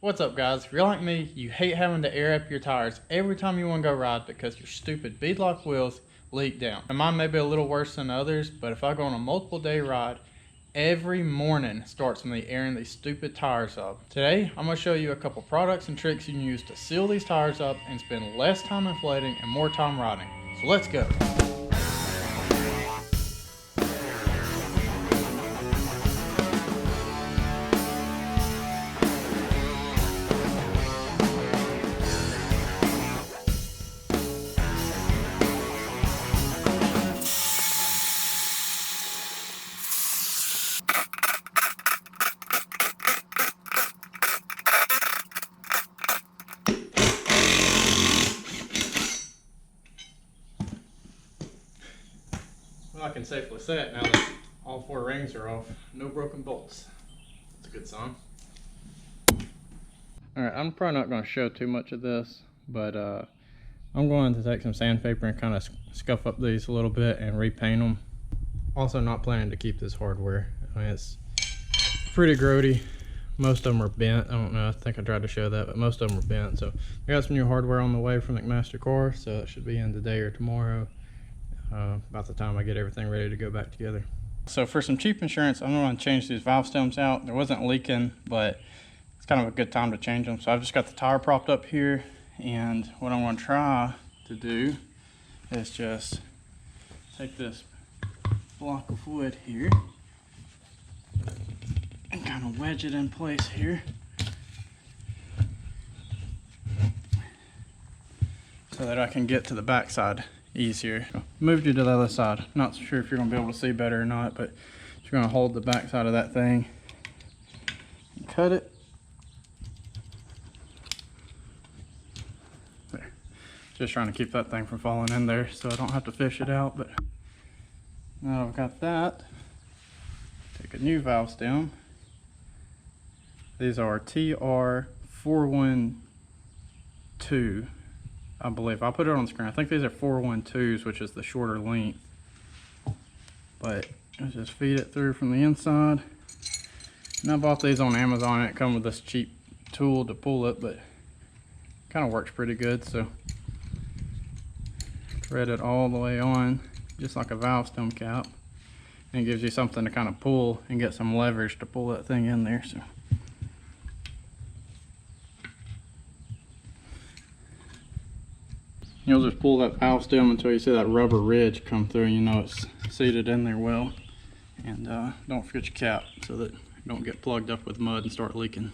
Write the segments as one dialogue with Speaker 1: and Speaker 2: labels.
Speaker 1: What's up, guys? If you're like me, you hate having to air up your tires every time you want to go ride because your stupid beadlock wheels leak down. And mine may be a little worse than others, but if I go on a multiple day ride, every morning starts with me airing these stupid tires up. Today, I'm going to show you a couple products and tricks you can use to seal these tires up and spend less time inflating and more time riding. So let's go. Well, I can safely say it now that all four rings are off. No broken bolts. That's a good sign. Alright, I'm probably not going to show too much of this, but I'm going to take some sandpaper and kind of scuff up these a little bit and repaint them. Also not planning to keep this hardware. I mean, it's pretty grody. Most of them are bent. I don't know, I think I tried to show that, but most of them are bent. So I got some new hardware on the way from McMaster Car, so it should be in today or tomorrow. About the time I get everything ready to go back together. So for some cheap insurance, I'm going to change these valve stems out. There wasn't leaking, but it's kind of a good time to change them. So I've just got the tire propped up here, and what I'm going to try to do is just take this block of wood here and kind of wedge it in place here so that I can get to the back side easier. Moved you to the other side. Not sure if you're going to be able to see better or not, but you're going to hold the back side of that thing and cut it. There. Just trying to keep that thing from falling in there so I don't have to fish it out. But now I've got that, take a new valve stem. These are TR412, I believe. I'll put it on the screen. I think these are 412s, which is the shorter length. But let's just feed it through from the inside. And I bought these on Amazon. It comes with this cheap tool to pull it, but it kind of works pretty good. So thread it all the way on, just like a valve stem cap. And it gives you something to kind of pull and get some leverage to pull that thing in there. So you'll just pull that valve stem until you see that rubber ridge come through, and you know it's seated in there well. And don't forget your cap so that you don't get plugged up with mud and start leaking.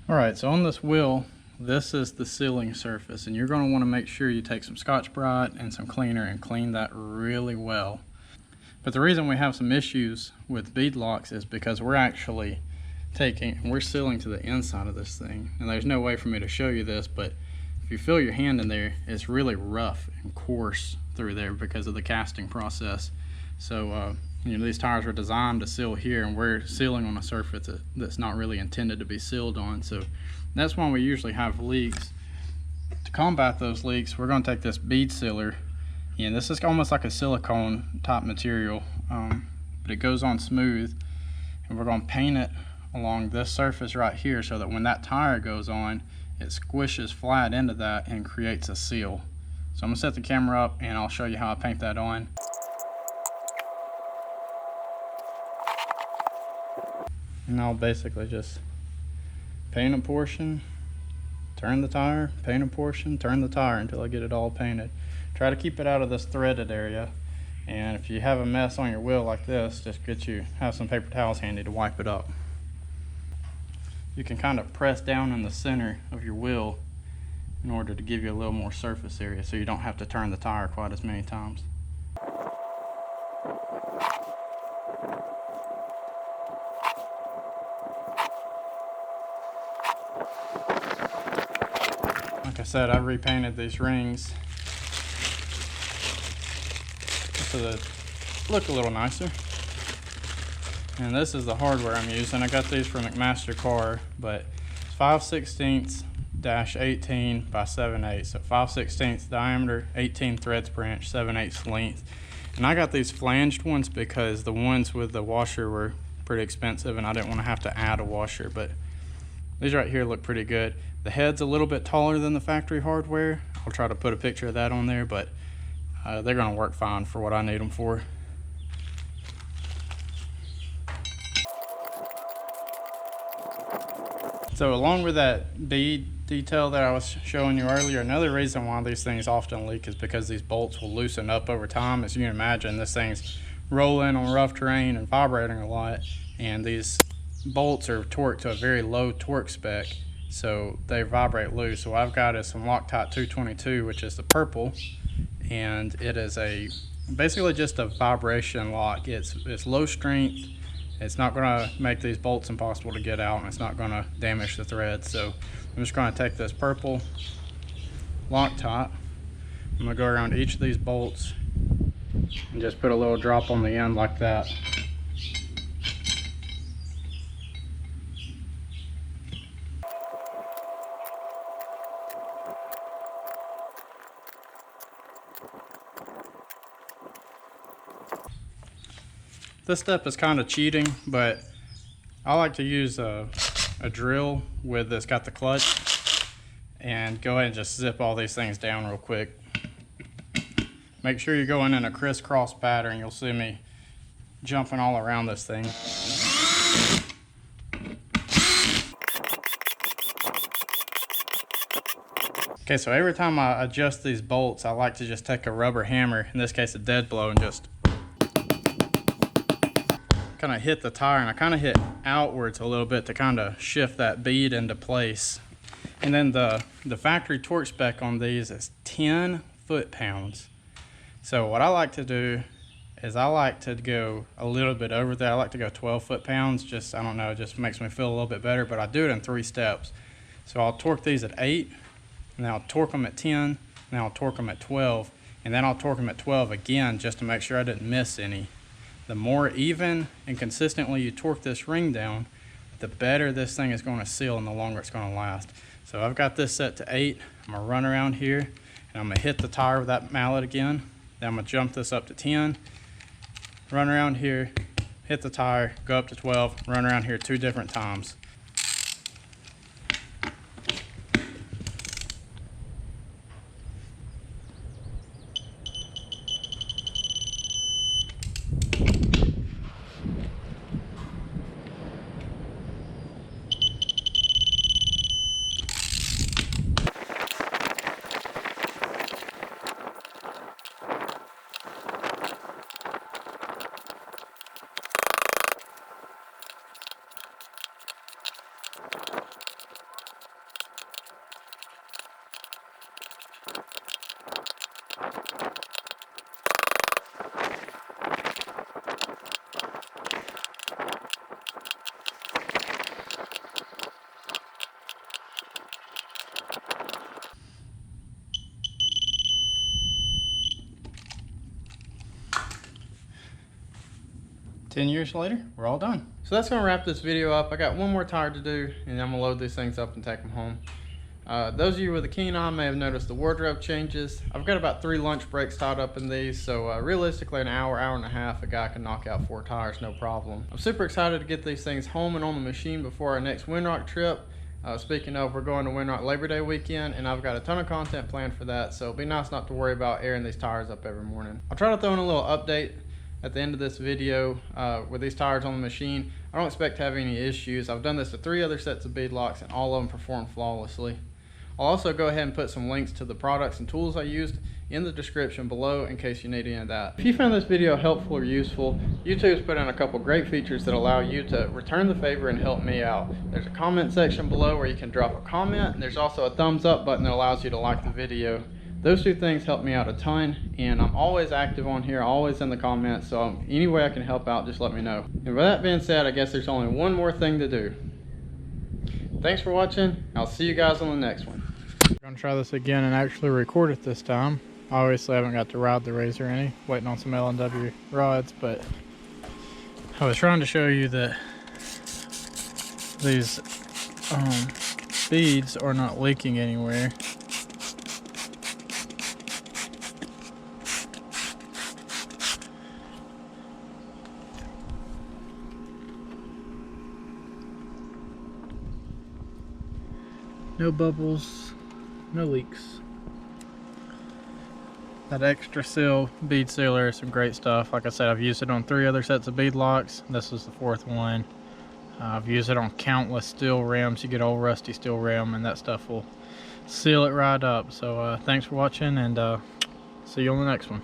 Speaker 1: Alright, so on this wheel, this is the sealing surface, and you're going to want to make sure you take some Scotch-Brite and some cleaner and clean that really well. But the reason we have some issues with bead locks is because we're actually we're sealing to the inside of this thing, and there's no way for me to show you this, but if you feel your hand in there, it's really rough and coarse through there because of the casting process. So you know, these tires are designed to seal here, and we're sealing on a surface that's not really intended to be sealed on. So that's why we usually have leaks. To combat those leaks, we're going to take this bead sealer, and this is almost like a silicone type material, but it goes on smooth, and we're going to paint it along this surface right here so that when that tire goes on, it squishes flat into that and creates a seal. So I'm going to set the camera up and I'll show you how I paint that on. And I'll basically just paint a portion, turn the tire, paint a portion, turn the tire until I get it all painted. Try to keep it out of this threaded area, and if you have a mess on your wheel like this, just have some paper towels handy to wipe it up. You can kind of press down in the center of your wheel in order to give you a little more surface area so you don't have to turn the tire quite as many times. Like I said, I repainted these rings so they look a little nicer. And this is the hardware I'm using. I got these from McMaster Car, but it's 5/16 18 by 7/8. So 5/16 diameter, 18 threads per inch, 7/8 length. And I got these flanged ones because the ones with the washer were pretty expensive and I didn't want to have to add a washer, but these right here look pretty good. The head's a little bit taller than the factory hardware. I'll try to put a picture of that on there, but they're going to work fine for what I need them for. So along with that bead detail that I was showing you earlier, another reason why these things often leak is because these bolts will loosen up over time. As you can imagine, this thing's rolling on rough terrain and vibrating a lot, and these bolts are torqued to a very low torque spec, so they vibrate loose. So what I've got is some Loctite 222, which is the purple, and it is basically just a vibration lock. It's low strength. It's not going to make these bolts impossible to get out, and it's not going to damage the threads. So I'm just going to take this purple Loctite. I'm going to go around each of these bolts and just put a little drop on the end like that. This step is kind of cheating, but I like to use a drill with that's got the clutch and go ahead and just zip all these things down real quick. Make sure you're going in a crisscross pattern. You'll see me jumping all around this thing. Okay, so every time I adjust these bolts, I like to just take a rubber hammer, in this case a dead blow, and just kind of hit the tire, and I kind of hit outwards a little bit to kind of shift that bead into place. And then the factory torque spec on these is 10 foot-pounds. So what I like to do is I like to go a little bit over there. I like to go 12 foot-pounds. Just, I don't know, it just makes me feel a little bit better, but I do it in 3 steps. So I'll torque these at 8, and then I'll torque them at 10, and then I'll torque them at 12, and then I'll torque them at 12 again just to make sure I didn't miss any. The more even and consistently you torque this ring down, the better this thing is going to seal and the longer it's going to last. So I've got this set to 8. I'm going to run around here and I'm going to hit the tire with that mallet again. Then I'm going to jump this up to 10, run around here, hit the tire, go up to 12, run around here 2 different times. Ten years later, we're all done. So that's gonna wrap this video up. I got one more tire to do, and I'm gonna load these things up and take them home. Those of you with a keen eye may have noticed the wardrobe changes. I've got about 3 lunch breaks tied up in these, so realistically an hour and a half, a guy can knock out 4 tires, no problem. I'm super excited to get these things home and on the machine before our next Windrock trip. Speaking of, we're going to Windrock Labor Day weekend, and I've got a ton of content planned for that, so it'll be nice not to worry about airing these tires up every morning. I'll try to throw in a little update at the end of this video with these tires on the machine. I don't expect to have any issues. I've done this to 3 other sets of beadlocks, and all of them perform flawlessly. I'll also go ahead and put some links to the products and tools I used in the description below in case you need any of that. If you found this video helpful or useful, YouTube's put in a couple great features that allow you to return the favor and help me out. There's a comment section below where you can drop a comment, and there's also a thumbs up button that allows you to like the video. Those 2 things help me out a ton, and I'm always active on here, always in the comments, so any way I can help out, just let me know. And with that being said, I guess there's only one more thing to do. Thanks for watching. I'll see you guys on the next one. I'm going to try this again and actually record it this time. Obviously I haven't got to ride the razor any, waiting on some L&W rods, but I was trying to show you that these beads are not leaking anywhere. No bubbles, no leaks. That extra seal bead sealer is some great stuff. Like I said, I've used it on 3 other sets of bead locks. This was the 4th one. I've used it on countless steel rims. You get old rusty steel rim and that stuff will seal it right up. So thanks for watching, and see you on the next one.